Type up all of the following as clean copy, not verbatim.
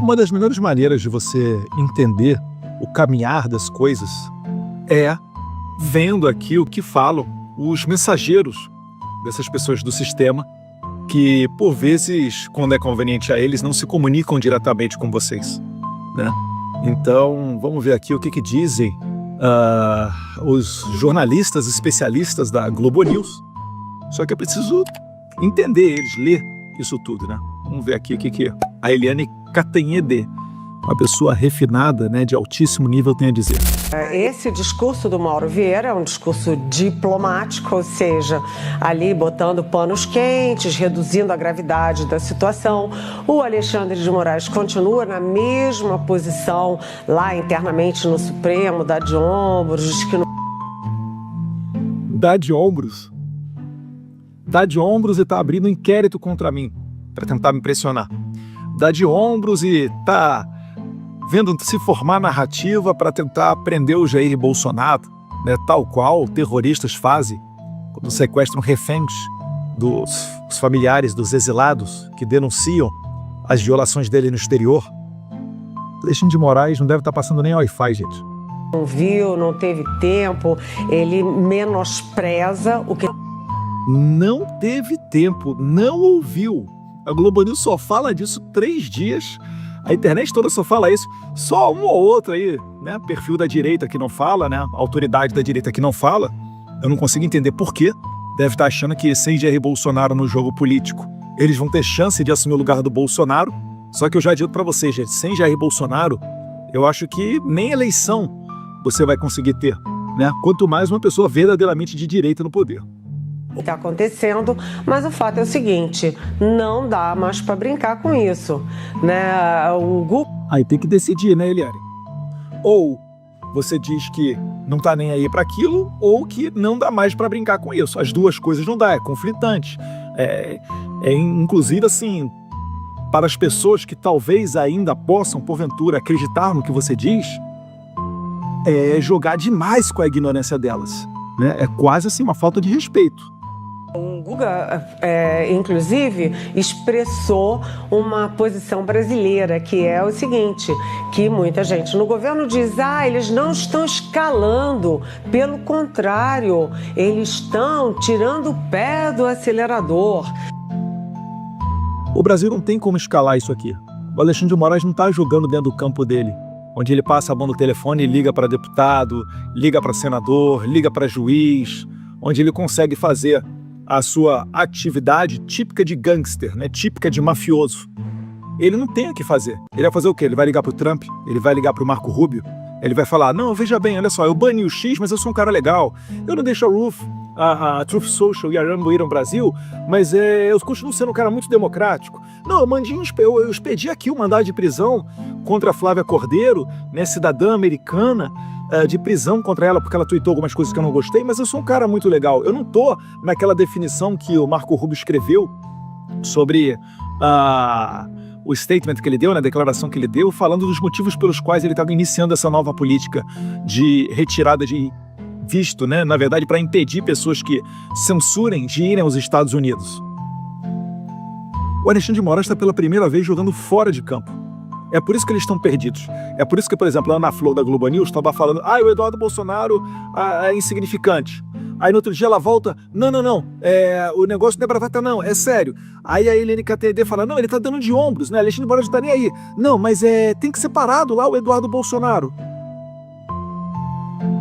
Uma das melhores maneiras de você entender o caminhar das coisas é vendo aqui o que falam os mensageiros dessas pessoas do sistema que, por vezes, quando é conveniente a eles, não se comunicam diretamente com vocês, né? Então, vamos ver aqui o que dizem os jornalistas especialistas da Globo News. Só que é preciso entender eles, ler isso tudo, né? Vamos ver aqui o que a Eliane Cantanhede, uma pessoa refinada, né, de altíssimo nível, tem a dizer. Esse discurso do Mauro Vieira é um discurso diplomático, ou seja, ali botando panos quentes, reduzindo a gravidade da situação. O Alexandre de Moraes continua na mesma posição lá internamente no Supremo, dá de ombros, diz que não... Dá de ombros? Dá de ombros e tá abrindo inquérito contra mim, para tentar me pressionar. Dá de ombros e tá vendo se formar narrativa para tentar prender o Jair Bolsonaro, né, tal qual terroristas fazem quando sequestram reféns dos familiares dos exilados que denunciam as violações dele no exterior. Alexandre de Moraes não deve estar passando nem Wi-Fi, gente. Não viu, não teve tempo, ele menospreza o que... Não teve tempo, não ouviu. A Globo News só fala disso 3 dias. A internet toda só fala isso. Só um ou outro aí, né? Perfil da direita que não fala, né? Autoridade da direita que não fala. Eu não consigo entender por quê. Deve estar achando que sem Jair Bolsonaro no jogo político, eles vão ter chance de assumir o lugar do Bolsonaro. Só que eu já digo pra vocês, gente, sem Jair Bolsonaro, eu acho que nem eleição você vai conseguir ter, né? Quanto mais uma pessoa verdadeiramente de direita no poder. Está acontecendo, mas o fato é o seguinte, não dá mais para brincar com isso, né? Aí tem que decidir, né, Eliane? Ou você diz que não tá nem aí para aquilo, ou que não dá mais para brincar com isso. As duas coisas não dá, é conflitante. Inclusive, assim, para as pessoas que talvez ainda possam, porventura, acreditar no que você diz, é jogar demais com a ignorância delas, né? É quase assim uma falta de respeito. O Guga, inclusive, expressou uma posição brasileira, que é o seguinte, que muita gente no governo diz, eles não estão escalando, pelo contrário, eles estão tirando o pé do acelerador. O Brasil não tem como escalar isso aqui. O Alexandre de Moraes não está jogando dentro do campo dele, onde ele passa a mão no telefone e liga para deputado, liga para senador, liga para juiz, onde ele consegue fazer a sua atividade típica de gangster, né? Típica de mafioso. Ele não tem o que fazer. Ele vai fazer o quê? Ele vai ligar pro Trump? Ele vai ligar pro Marco Rubio? Ele vai falar, não, veja bem, olha só, eu bani o X, mas eu sou um cara legal. Eu não deixo a Truth Social e a Rambo ir ao Brasil, mas eu continuo sendo um cara muito democrático. Não, eu expedi aqui o mandado de prisão contra a Flávia Cordeiro, né, cidadã americana, de prisão contra ela porque ela tweetou algumas coisas que eu não gostei, mas eu sou um cara muito legal. Eu não tô naquela definição que o Marco Rubio escreveu sobre o statement que ele deu, né, a declaração que ele deu, falando dos motivos pelos quais ele estava iniciando essa nova política de retirada de visto, né, na verdade, para impedir pessoas que censurem de irem aos Estados Unidos. O Alexandre de Moraes está pela primeira vez jogando fora de campo. É por isso que eles estão perdidos. É por isso que, por exemplo, a Ana Flor da Globo News estava falando o Eduardo Bolsonaro é insignificante. Aí no outro dia ela volta, não, o negócio não é bravata não, é sério. Aí a Eliane Cantanhede fala, não, ele tá dando de ombros, né, Alexandre de Moraes não tá nem aí. Não, mas tem que ser parado lá o Eduardo Bolsonaro.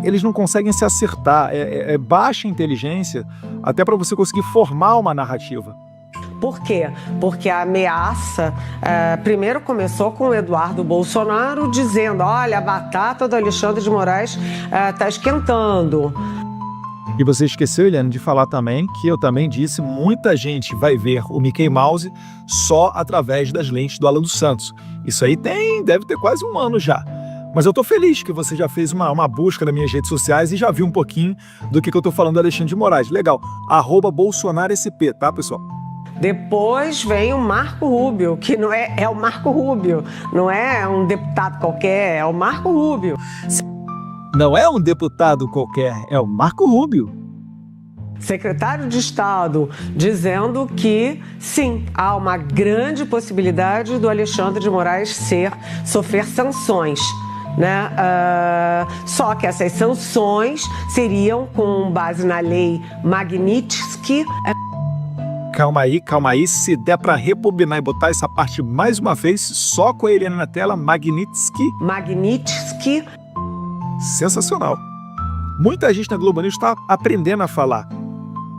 Eles não conseguem se acertar, é baixa inteligência até para você conseguir formar uma narrativa. Por quê? Porque a ameaça primeiro começou com o Eduardo Bolsonaro dizendo, olha, a batata do Alexandre de Moraes está esquentando. E você esqueceu, Eliane, de falar também que eu também disse, muita gente vai ver o Mickey Mouse só através das lentes do Alan dos Santos. Isso aí deve ter quase 1 ano já. Mas eu tô feliz que você já fez uma busca nas minhas redes sociais e já viu um pouquinho do que eu tô falando do Alexandre de Moraes. Legal. @BolsonaroSP, tá, pessoal? Depois vem o Marco Rubio, que não é o Marco Rubio, não é um deputado qualquer, é o Marco Rubio. Não é um deputado qualquer, é o Marco Rubio. secretário de Estado, dizendo que, sim, há uma grande possibilidade do Alexandre de Moraes sofrer sanções, né? Só que essas sanções seriam com base na lei Magnitsky. Calma aí, se der para rebobinar e botar essa parte mais uma vez, só com a Helena na tela, Magnitsky. Sensacional. Muita gente na Globo News está aprendendo a falar.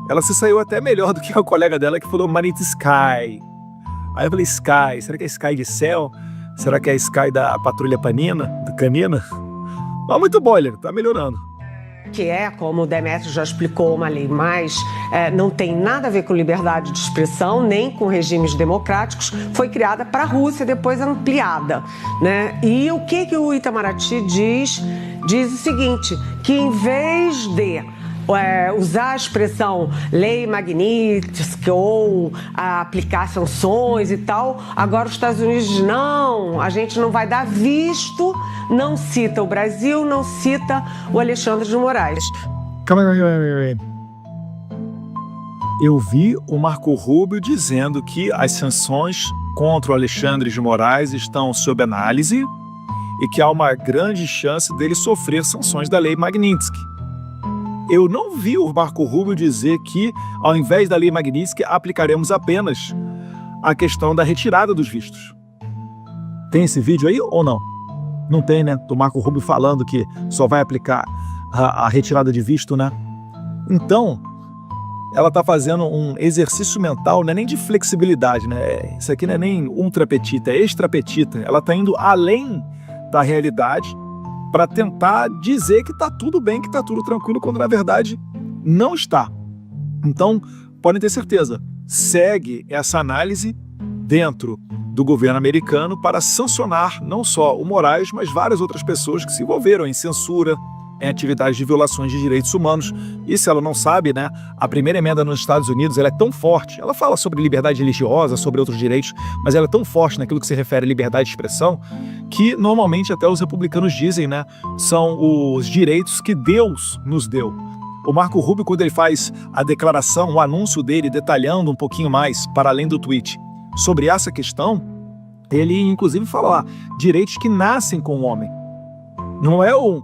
Ela se saiu até melhor do que a colega dela que falou Magnitsky. Aí eu falei, Sky, será que é Sky de céu? Será que é Sky da Patrulha Canina? Mas muito bom, ele tá melhorando. Que é, como o Demétrio já explicou, uma lei mais, não tem nada a ver com liberdade de expressão, nem com regimes democráticos, foi criada para a Rússia, depois ampliada, né? E o que o Itamaraty diz? Diz o seguinte, que em vez de usar a expressão lei Magnitsky ou aplicar sanções e tal, agora os Estados Unidos dizem, não, a gente não vai dar visto, não cita o Brasil, não cita o Alexandre de Moraes. Calma aí. Eu vi o Marco Rubio dizendo que as sanções contra o Alexandre de Moraes estão sob análise e que há uma grande chance dele sofrer sanções da lei Magnitsky. Eu não vi o Marco Rubio dizer que, ao invés da lei Magnitsky, aplicaremos apenas a questão da retirada dos vistos. Tem esse vídeo aí ou não? Não tem, né? Do Marco Rubio falando que só vai aplicar a retirada de visto, né? Então, ela está fazendo um exercício mental, não é nem de flexibilidade, né? Isso aqui não é nem ultrapetita, é extrapetita. Ela está indo além da realidade para tentar dizer que está tudo bem, que está tudo tranquilo, quando na verdade não está. Então, podem ter certeza, segue essa análise dentro do governo americano para sancionar não só o Moraes, mas várias outras pessoas que se envolveram em censura, em atividades de violações de direitos humanos. E se ela não sabe, né, a primeira emenda nos Estados Unidos ela é tão forte, ela fala sobre liberdade religiosa, sobre outros direitos, mas ela é tão forte naquilo que se refere à liberdade de expressão, que normalmente até os republicanos dizem, né, são os direitos que Deus nos deu. O Marco Rubio, quando ele faz a declaração, o anúncio dele, detalhando um pouquinho mais, para além do tweet, sobre essa questão, ele inclusive fala lá, direitos que nascem com o homem. Não é um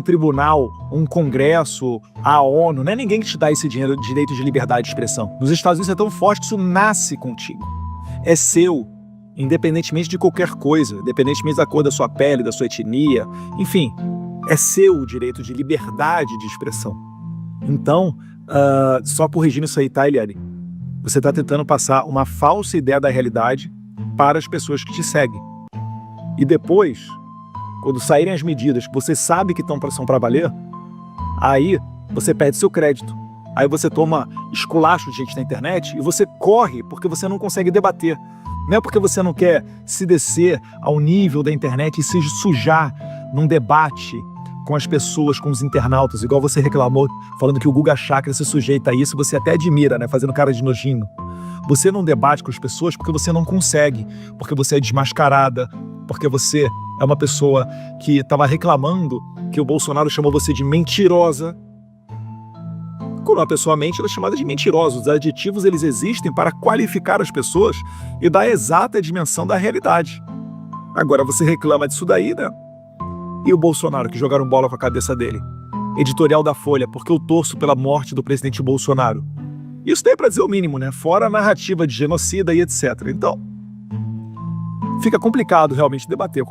tribunal, um congresso, a ONU, não é ninguém que te dá esse direito de liberdade de expressão. Nos Estados Unidos é tão forte que isso nasce contigo. É seu, independentemente de qualquer coisa, independentemente da cor da sua pele, da sua etnia, enfim, é seu o direito de liberdade de expressão. Então, só corrigindo isso aí, tá, Eliane? Você está tentando passar uma falsa ideia da realidade para as pessoas que te seguem. E depois, quando saírem as medidas que você sabe que são para valer, aí você perde seu crédito. Aí você toma esculacho de gente na internet e você corre porque você não consegue debater. Não é porque você não quer se descer ao nível da internet e se sujar num debate com as pessoas, com os internautas, igual você reclamou, falando que o Guga Chakra se sujeita a isso, você até admira, né, fazendo cara de nojinho. Você não debate com as pessoas porque você não consegue, porque você é desmascarada, porque você é uma pessoa que estava reclamando que o Bolsonaro chamou você de mentirosa. Quando uma pessoa mente, ela é chamada de mentirosa. Os adjetivos, eles existem para qualificar as pessoas e dar a exata dimensão da realidade. Agora você reclama disso daí, né? E o Bolsonaro, que jogaram bola com a cabeça dele? Editorial da Folha, porque eu torço pela morte do presidente Bolsonaro. Isso daí é para dizer o mínimo, né? Fora a narrativa de genocida e etc. Então, fica complicado realmente debater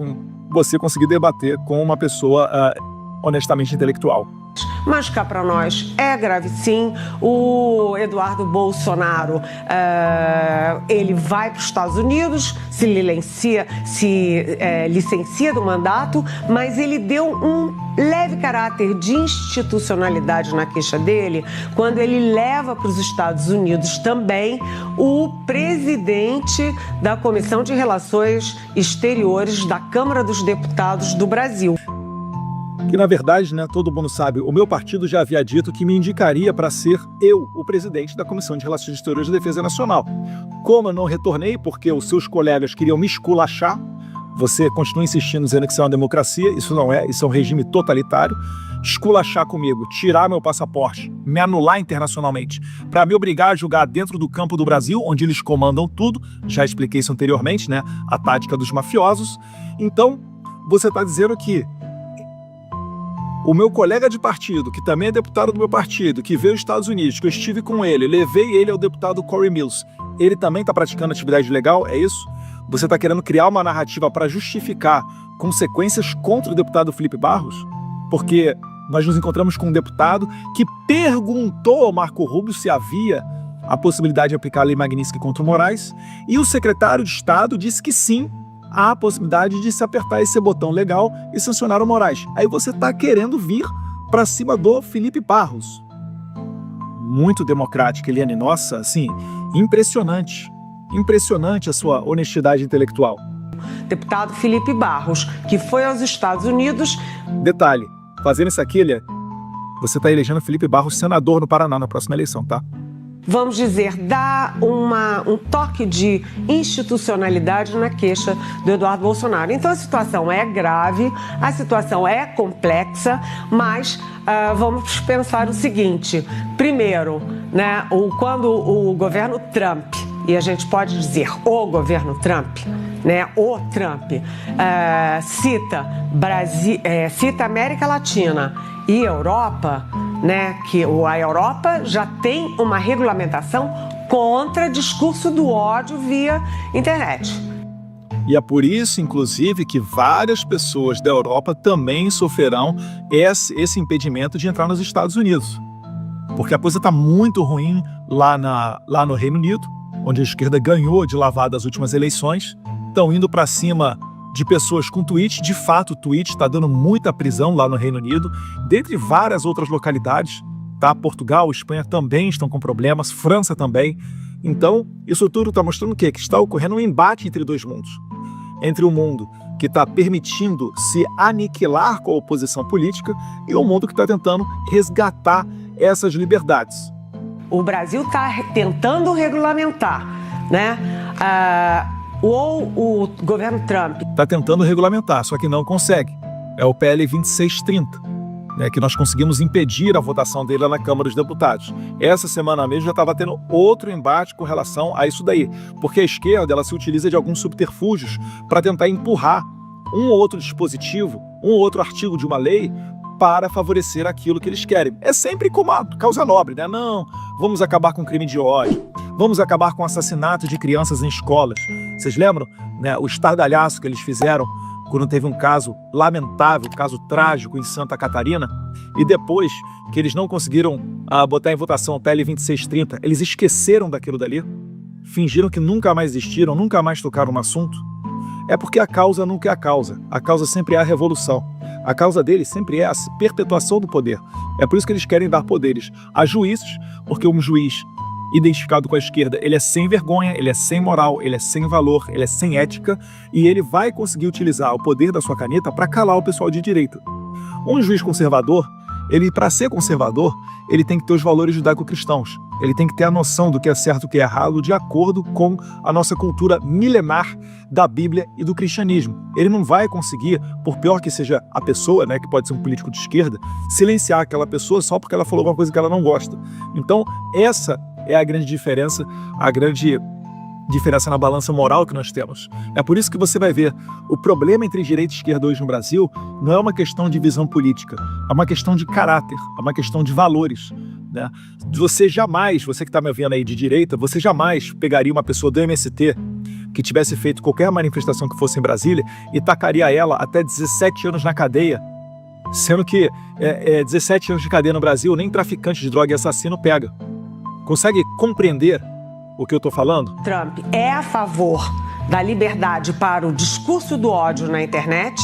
você conseguir debater com uma pessoa honestamente intelectual. Mas cá para nós é grave sim. O Eduardo Bolsonaro, ele vai para os Estados Unidos, se licencia do mandato, mas ele deu um leve caráter de institucionalidade na queixa dele quando ele leva para os Estados Unidos também o presidente da Comissão de Relações Exteriores da Câmara dos Deputados do Brasil. Que, na verdade, né, todo mundo sabe, o meu partido já havia dito que me indicaria para ser eu, o presidente da Comissão de Relações Exteriores da Defesa Nacional. Como eu não retornei, porque os seus colegas queriam me esculachar, você continua insistindo dizendo que isso é uma democracia, isso não é, isso é um regime totalitário. esculachar comigo, tirar meu passaporte, me anular internacionalmente, para me obrigar a julgar dentro do campo do Brasil, onde eles comandam tudo, já expliquei isso anteriormente, né? A tática dos mafiosos. Então, você está dizendo que o meu colega de partido, que também é deputado do meu partido, que veio aos Estados Unidos, que eu estive com ele, levei ele ao deputado Corey Mills, ele também está praticando atividade ilegal, é isso? Você está querendo criar uma narrativa para justificar consequências contra o deputado Felipe Barros? Porque nós nos encontramos com um deputado que perguntou ao Marco Rubio se havia a possibilidade de aplicar a Lei Magnitsky contra o Moraes, e o secretário de Estado disse que sim, há a possibilidade de se apertar esse botão legal e sancionar o Moraes. Aí você está querendo vir para cima do Felipe Barros. Muito democrático, Eliane. Nossa, assim, impressionante. Impressionante a sua honestidade intelectual. Deputado Felipe Barros, que foi aos Estados Unidos. Detalhe, fazendo isso aqui, Eliane, você está elegendo Felipe Barros senador no Paraná na próxima eleição, tá? Vamos dizer, dá um toque de institucionalidade na queixa do Eduardo Bolsonaro. Então a situação é grave, a situação é complexa, mas vamos pensar o seguinte. Primeiro, né, quando o governo Trump, e a gente pode dizer o governo Trump, né, o Trump, cita América Latina e Europa, né, que a Europa já tem uma regulamentação contra discurso do ódio via internet. E é por isso, inclusive, que várias pessoas da Europa também sofrerão esse impedimento de entrar nos Estados Unidos. Porque a coisa está muito ruim lá no Reino Unido, onde a esquerda ganhou de lavada as últimas eleições. Estão indo para cima de pessoas com tweet. De fato, o tweet está dando muita prisão lá no Reino Unido, dentre várias outras localidades, tá? Portugal, Espanha também estão com problemas, França também. Então, isso tudo está mostrando o quê? Que está ocorrendo um embate entre dois mundos. Entre o mundo que está permitindo se aniquilar com a oposição política e o mundo que está tentando resgatar essas liberdades. O Brasil está tentando regulamentar, né? O governo Trump está tentando regulamentar, só que não consegue. É o PL 2630, né, que nós conseguimos impedir a votação dele lá na Câmara dos Deputados. Essa semana mesmo já estava tendo outro embate com relação a isso daí, porque a esquerda ela se utiliza de alguns subterfúgios para tentar empurrar um ou outro dispositivo, um ou outro artigo de uma lei para favorecer aquilo que eles querem. É sempre como a causa nobre, né? Não, vamos acabar com o crime de ódio, vamos acabar com o assassinato de crianças em escolas. Vocês lembram, né, o estardalhaço que eles fizeram quando teve um caso lamentável, um caso trágico em Santa Catarina? E depois que eles não conseguiram botar em votação o PL 2630, eles esqueceram daquilo dali, fingiram que nunca mais existiram, nunca mais tocaram no assunto. É porque a causa nunca é a causa sempre é a revolução. A causa deles sempre é a perpetuação do poder. É por isso que eles querem dar poderes a juízes, porque um juiz identificado com a esquerda, ele é sem vergonha, ele é sem moral, ele é sem valor, ele é sem ética, e ele vai conseguir utilizar o poder da sua caneta para calar o pessoal de direita. Um juiz conservador, ele, para ser conservador, ele tem que ter os valores judaico-cristãos. Ele tem que ter a noção do que é certo e o que é errado de acordo com a nossa cultura milenar da Bíblia e do cristianismo. Ele não vai conseguir, por pior que seja a pessoa, né, que pode ser um político de esquerda, silenciar aquela pessoa só porque ela falou alguma coisa que ela não gosta. Então, essa é a grande diferença na balança moral que nós temos. É por isso que você vai ver, o problema entre direita e esquerda hoje no Brasil não é uma questão de visão política, é uma questão de caráter, é uma questão de valores, né? Você que está me vendo aí de direita, você jamais pegaria uma pessoa do MST que tivesse feito qualquer manifestação que fosse em Brasília e tacaria ela até 17 anos na cadeia, sendo que 17 anos de cadeia no Brasil nem traficante de droga e assassino pega. Consegue compreender o que eu estou falando? Trump é a favor da liberdade para o discurso do ódio na internet?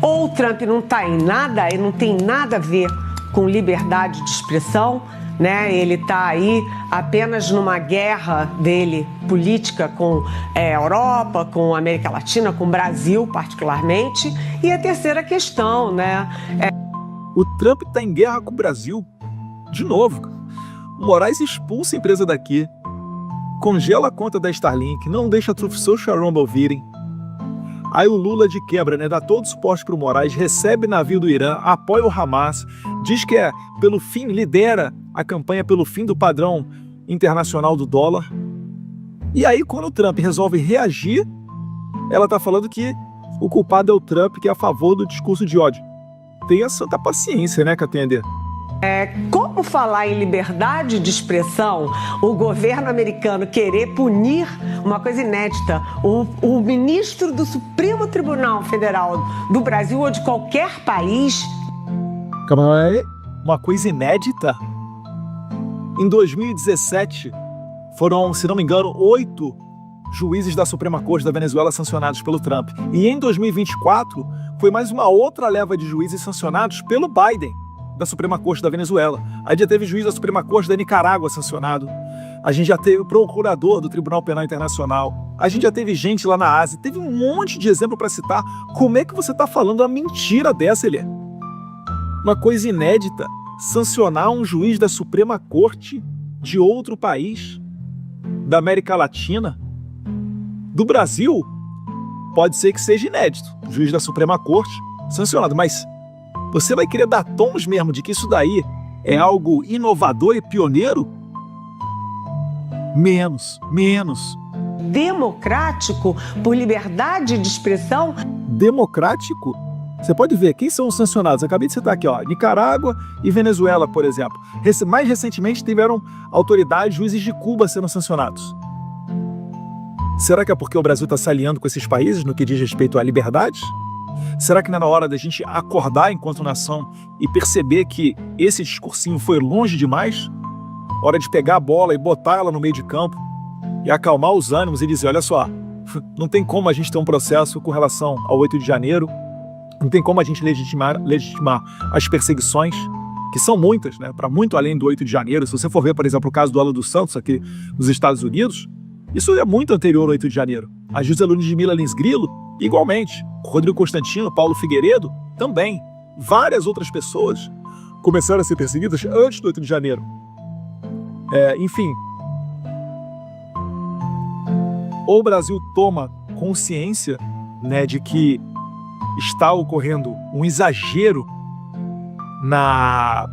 Ou o Trump não está em nada e não tem nada a ver com liberdade de expressão, né? Ele está aí apenas numa guerra dele política com a Europa, com a América Latina, com o Brasil particularmente. E a terceira questão, né? O Trump está em guerra com o Brasil de novo. O Moraes expulsa a empresa daqui, congela a conta da Starlink, não deixa a Truth Social e Rumble virem. Aí o Lula de quebra, né, dá todo o suporte para o Moraes, recebe navio do Irã, apoia o Hamas, diz que é pelo fim, lidera a campanha pelo fim do padrão internacional do dólar. E aí quando o Trump resolve reagir, ela tá falando que o culpado é o Trump, que é a favor do discurso de ódio. Tenha santa paciência, né, Katender? Como falar em liberdade de expressão, o governo americano querer punir uma coisa inédita, o ministro do Supremo Tribunal Federal do Brasil ou de qualquer país? Calma aí, uma coisa inédita? Em 2017, foram, se não me engano, 8 juízes da Suprema Corte da Venezuela sancionados pelo Trump. E em 2024, foi mais uma outra leva de juízes sancionados pelo Biden, da Suprema Corte da Venezuela. A gente já teve juiz da Suprema Corte da Nicarágua sancionado. A gente já teve o procurador do Tribunal Penal Internacional. A gente já teve gente lá na Ásia. Teve um monte de exemplo para citar. Como é que você está falando uma mentira dessa, Elê? Uma coisa inédita, sancionar um juiz da Suprema Corte de outro país, da América Latina, do Brasil, pode ser que seja inédito. Juiz da Suprema Corte sancionado, mas você vai querer dar tons mesmo de que isso daí é algo inovador e pioneiro? Menos. Democrático por liberdade de expressão? Democrático? Você pode ver quem são os sancionados. Acabei de citar aqui, ó, Nicarágua e Venezuela, por exemplo. Mais recentemente tiveram autoridades, juízes de Cuba sendo sancionados. Será que é porque o Brasil está se aliando com esses países no que diz respeito à liberdade? Será que não é na hora da gente acordar enquanto nação e perceber que esse discursinho foi longe demais? Hora de pegar a bola e botar ela no meio de campo e acalmar os ânimos e dizer, olha só, não tem como a gente ter um processo com relação ao 8 de janeiro, não tem como a gente legitimar as perseguições, que são muitas, né, para muito além do 8 de janeiro. Se você for ver, por exemplo, o caso do Alan dos Santos aqui nos Estados Unidos, isso é muito anterior ao 8 de janeiro. A José Ludmila Lins Grilo, igualmente. Rodrigo Constantino, Paulo Figueiredo, também. Várias outras pessoas começaram a ser perseguidas antes do 8 de janeiro. Enfim, o Brasil toma consciência, né, de que está ocorrendo um exagero na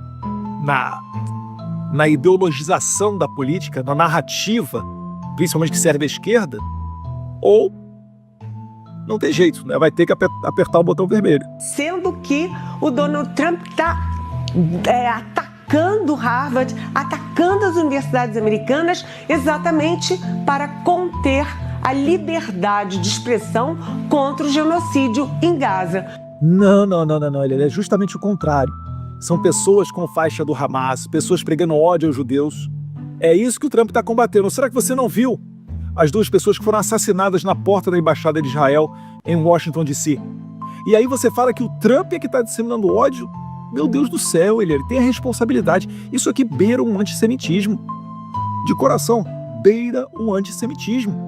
ideologização da política, na narrativa, principalmente que serve à esquerda, ou não tem jeito, né? Vai ter que apertar o botão vermelho. Sendo que o Donald Trump está atacando Harvard, atacando as universidades americanas, exatamente para conter a liberdade de expressão contra o genocídio em Gaza. Não, ele é justamente o contrário. São pessoas com faixa do Hamas, pessoas pregando ódio aos judeus. É isso que o Trump está combatendo. Será que você não viu as 2 pessoas que foram assassinadas na porta da Embaixada de Israel em Washington, D.C.? E aí você fala que o Trump é que está disseminando ódio? Meu Deus do céu, ele tem a responsabilidade. Isso aqui beira um antissemitismo. De coração, beira um antissemitismo.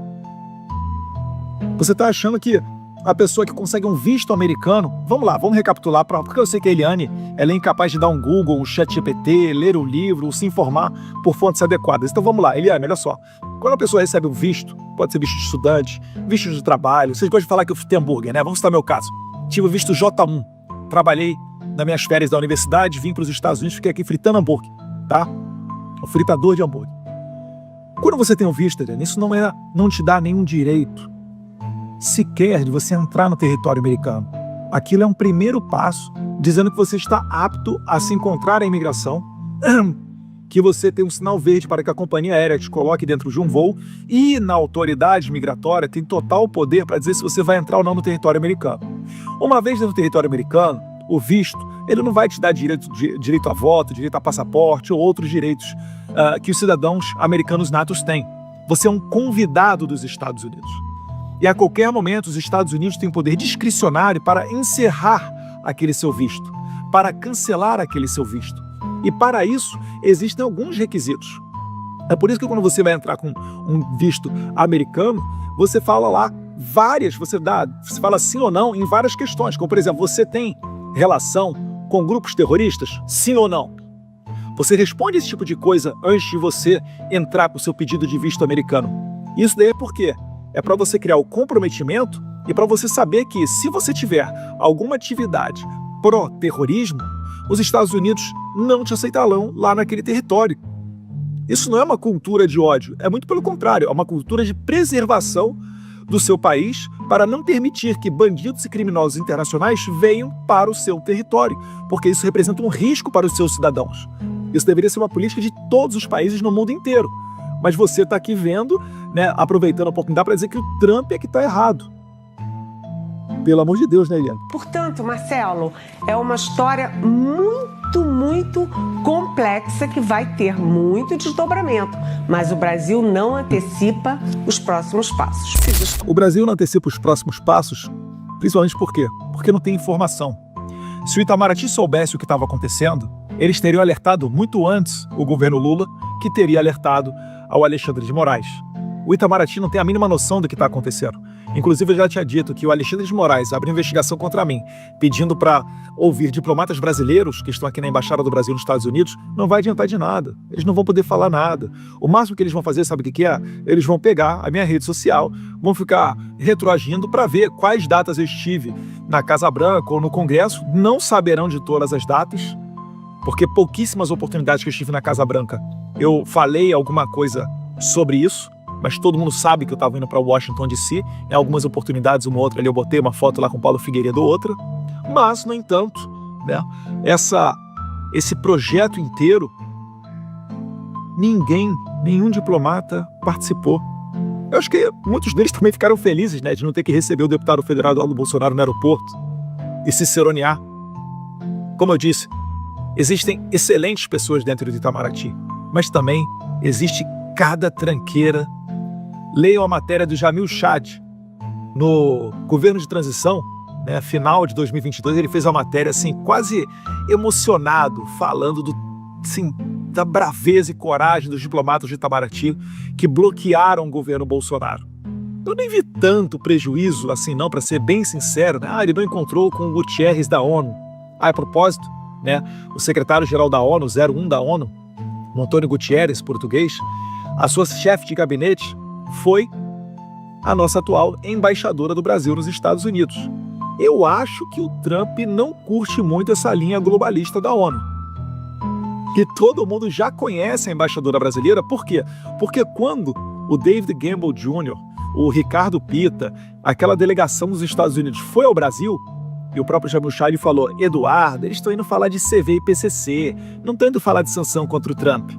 Você está achando que a pessoa que consegue um visto americano... Vamos lá, vamos recapitular, porque eu sei que a Eliane ela é incapaz de dar um Google, um ChatGPT, ler um livro, ou se informar por fontes adequadas. Então vamos lá, Eliane, olha só. Quando a pessoa recebe um visto, pode ser visto de estudante, visto de trabalho, vocês gostam de falar que eu fui hambúrguer, né? Vamos citar meu caso. Tive o visto J1, trabalhei nas minhas férias da universidade, vim para os Estados Unidos, fiquei aqui fritando hambúrguer, tá? Um fritador de hambúrguer. Quando você tem um visto, Eliane, isso não te dá nenhum direito sequer de você entrar no território americano. Aquilo é um primeiro passo, dizendo que você está apto a se encontrar à imigração, que você tem um sinal verde para que a companhia aérea te coloque dentro de um voo, e na autoridade migratória tem total poder para dizer se você vai entrar ou não no território americano. Uma vez dentro do território americano, o visto, ele não vai te dar direito a voto, direito a passaporte ou outros direitos que os cidadãos americanos natos têm. Você é um convidado dos Estados Unidos. E a qualquer momento os Estados Unidos têm poder discricionário para encerrar aquele seu visto, para cancelar aquele seu visto. E para isso existem alguns requisitos. É por isso que quando você vai entrar com um visto americano, você fala lá você fala sim ou não em várias questões, como por exemplo, você tem relação com grupos terroristas? Sim ou não? Você responde esse tipo de coisa antes de você entrar com o seu pedido de visto americano. Isso daí é por quê? É para você criar o comprometimento E para você saber que, se você tiver alguma atividade pró-terrorismo, os Estados Unidos não te aceitarão lá naquele território. Isso não é uma cultura de ódio, é muito pelo contrário, é uma cultura de preservação do seu país para não permitir que bandidos e criminosos internacionais venham para o seu território, porque isso representa um risco para os seus cidadãos. Isso deveria ser uma política de todos os países no mundo inteiro. Mas você está aqui vendo, né, aproveitando a oportunidade para dizer que o Trump é que está errado. Pelo amor de Deus, né, Eliane? Portanto, Marcelo, é uma história muito complexa que vai ter muito desdobramento, mas o Brasil não antecipa os próximos passos. O Brasil não antecipa os próximos passos, principalmente por quê? Porque não tem informação. Se o Itamaraty soubesse o que estava acontecendo, eles teriam alertado muito antes o governo Lula, que teria alertado ao Alexandre de Moraes. O Itamaraty não tem a mínima noção do que está acontecendo. Inclusive, eu já tinha dito que o Alexandre de Moraes abriu investigação contra mim, pedindo para ouvir diplomatas brasileiros que estão aqui na Embaixada do Brasil nos Estados Unidos. Não vai adiantar de nada. Eles não vão poder falar nada. O máximo que eles vão fazer, sabe o que é? Eles vão pegar a minha rede social, vão ficar retroagindo para ver quais datas eu estive na Casa Branca ou no Congresso. Não saberão de todas as datas, porque pouquíssimas oportunidades que eu estive na Casa Branca eu falei alguma coisa sobre isso. Mas todo mundo sabe que eu estava indo para Washington DC. Em algumas oportunidades, uma outra ali, eu botei uma foto lá com o Paulo Figueiredo, outra. Mas, no entanto, né, esse projeto inteiro, nenhum diplomata participou. Eu acho que muitos deles também ficaram felizes, né, de não ter que receber o deputado federal Eduardo Bolsonaro no aeroporto e se ciceronear. Como eu disse, existem excelentes pessoas dentro do Itamaraty, mas também existe cada tranqueira. Leiam a matéria do Jamil Chad no governo de transição, né, final de 2022, ele fez uma matéria assim, quase emocionado, falando da braveza e coragem dos diplomatas de Itamaraty que bloquearam o governo Bolsonaro. Eu nem vi tanto prejuízo assim não, para ser bem sincero, né? Ele não encontrou com o Gutierrez da ONU. A propósito, né, o secretário-geral da ONU, 01 da ONU, o Antônio Gutierrez, português, a sua chefe de gabinete foi a nossa atual embaixadora do Brasil nos Estados Unidos. Eu acho que o Trump não curte muito essa linha globalista da ONU. Que todo mundo já conhece a embaixadora brasileira. Por quê? Porque quando o David Gamble Jr., o Ricardo Pita, aquela delegação dos Estados Unidos foi ao Brasil, e o próprio Jamil Chad falou: Eduardo, eles estão indo falar de CV e PCC, não estão indo falar de sanção contra o Trump.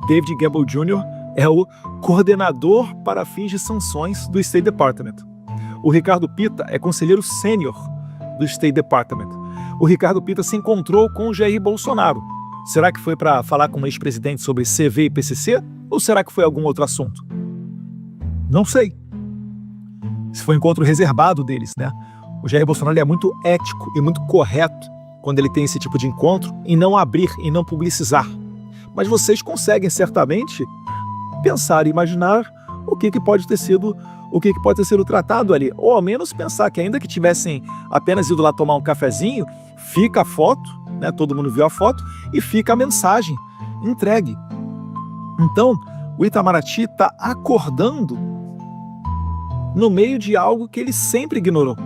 David Gamble Jr. é o coordenador para fins de sanções do State Department. O Ricardo Pita é conselheiro sênior do State Department. O Ricardo Pita se encontrou com o Jair Bolsonaro. Será que foi para falar com o ex-presidente sobre CV e PCC? Ou será que foi algum outro assunto? Não sei. Esse foi um encontro reservado deles, né? O Jair Bolsonaro é muito ético e muito correto quando ele tem esse tipo de encontro em não abrir e não publicizar. Mas vocês conseguem certamente pensar e imaginar o que pode ter sido tratado ali, ou ao menos pensar que ainda que tivessem apenas ido lá tomar um cafezinho, fica a foto, né, todo mundo viu a foto, e fica a mensagem entregue. Então, o Itamaraty está acordando no meio de algo que ele sempre ignorou.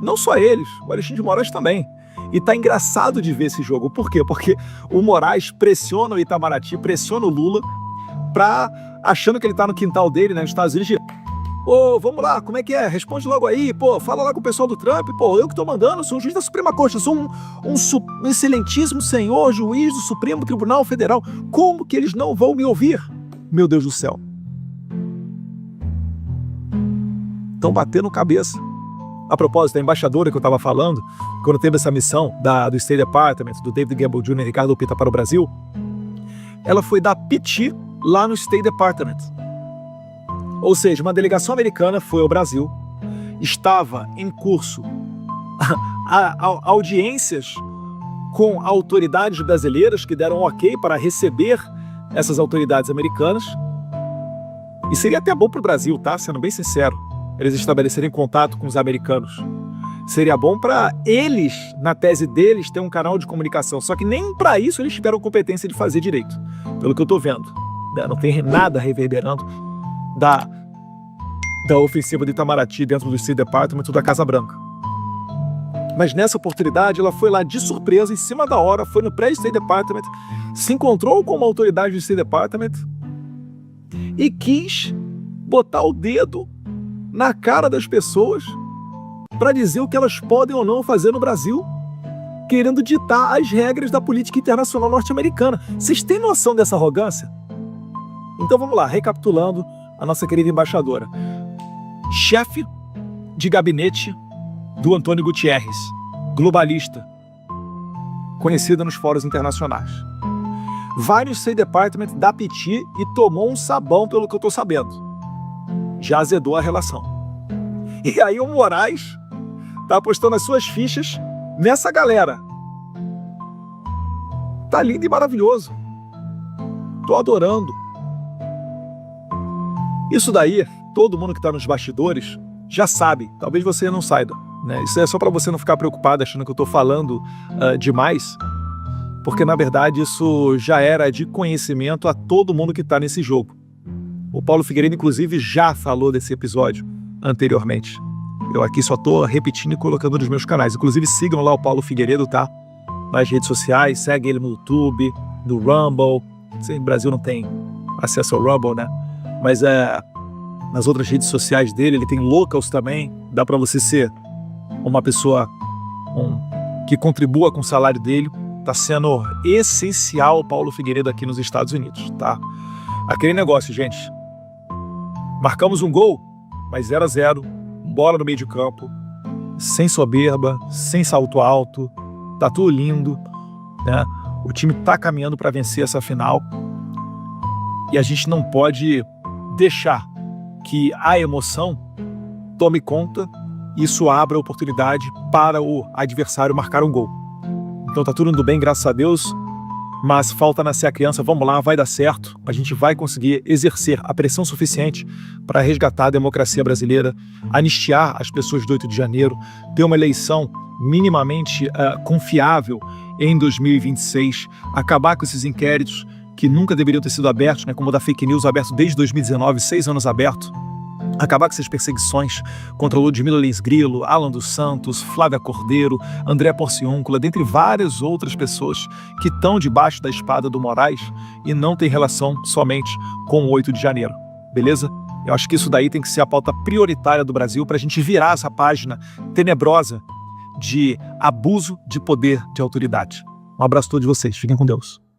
Não só eles, o Alexandre de Moraes também. E tá engraçado de ver esse jogo. Por quê? Porque o Moraes pressiona o Itamaraty, pressiona o Lula, achando que ele tá no quintal dele, né, nos Estados Unidos, vamos lá, como é que é? Responde logo aí, fala lá com o pessoal do Trump, eu que tô mandando, sou um juiz da Suprema Corte, eu sou um excelentíssimo senhor, juiz do Supremo Tribunal Federal. Como que eles não vão me ouvir? Meu Deus do céu. Estão batendo cabeça. A propósito, a embaixadora que eu estava falando, quando teve essa missão do State Department, do David Gamble Jr. e Ricardo Pita para o Brasil, ela foi dar piti lá no State Department. Ou seja, uma delegação americana foi ao Brasil, estava em curso audiências com autoridades brasileiras que deram ok para receber essas autoridades americanas. E seria até bom para o Brasil, tá? Sendo bem sincero, eles estabelecerem contato com os americanos. Seria bom para eles, na tese deles, ter um canal de comunicação. Só que nem para isso eles tiveram competência de fazer direito. Pelo que eu estou vendo. Não tem nada reverberando da ofensiva de Itamaraty dentro do State Department da Casa Branca. Mas nessa oportunidade, ela foi lá de surpresa, em cima da hora, foi no pré-State Department, se encontrou com uma autoridade do State Department e quis botar o dedo na cara das pessoas para dizer o que elas podem ou não fazer no Brasil, querendo ditar as regras da política internacional norte-americana. Vocês têm noção dessa arrogância? Então vamos lá, recapitulando a nossa querida embaixadora. Chefe de gabinete do Antônio Gutierrez, globalista, conhecida nos fóruns internacionais. Vai no State Department da piti e tomou um sabão, pelo que eu tô sabendo. Já azedou a relação. E aí o Moraes tá apostando as suas fichas nessa galera. Tá lindo e maravilhoso. Tô adorando. Isso daí, todo mundo que tá nos bastidores já sabe. Talvez você não saiba, né? Isso é só para você não ficar preocupado achando que eu tô falando demais, porque na verdade isso já era de conhecimento a todo mundo que tá nesse jogo. O Paulo Figueiredo, inclusive, já falou desse episódio anteriormente. Eu aqui só tô repetindo e colocando nos meus canais. Inclusive, sigam lá o Paulo Figueiredo, tá? Nas redes sociais, segue ele no YouTube, no Rumble. No Brasil não tem acesso ao Rumble, né? Mas nas outras redes sociais dele, ele tem locals também. Dá para você ser uma pessoa que contribua com o salário dele. Tá sendo essencial o Paulo Figueiredo aqui nos Estados Unidos, tá? Aquele negócio, gente. Marcamos um gol, mas 0-0, bola no meio de campo, sem soberba, sem salto alto, tá tudo lindo, né? O time tá caminhando para vencer essa final e a gente não pode deixar que a emoção tome conta e isso abra a oportunidade para o adversário marcar um gol. Então tá tudo indo bem, graças a Deus, mas falta nascer a criança. Vamos lá, vai dar certo, a gente vai conseguir exercer a pressão suficiente para resgatar a democracia brasileira, anistiar as pessoas do 8 de janeiro, ter uma eleição minimamente confiável em 2026, acabar com esses inquéritos que nunca deveriam ter sido abertos, né, como o da fake news, aberto desde 2019, 6 anos aberto, acabar com essas perseguições contra Ludmila Leis Grilo, Alan dos Santos, Flávia Cordeiro, André Porciúncula, dentre várias outras pessoas que estão debaixo da espada do Moraes e não tem relação somente com o 8 de janeiro, beleza? Eu acho que isso daí tem que ser a pauta prioritária do Brasil para a gente virar essa página tenebrosa de abuso de poder de autoridade. Um abraço a todos vocês, fiquem com Deus.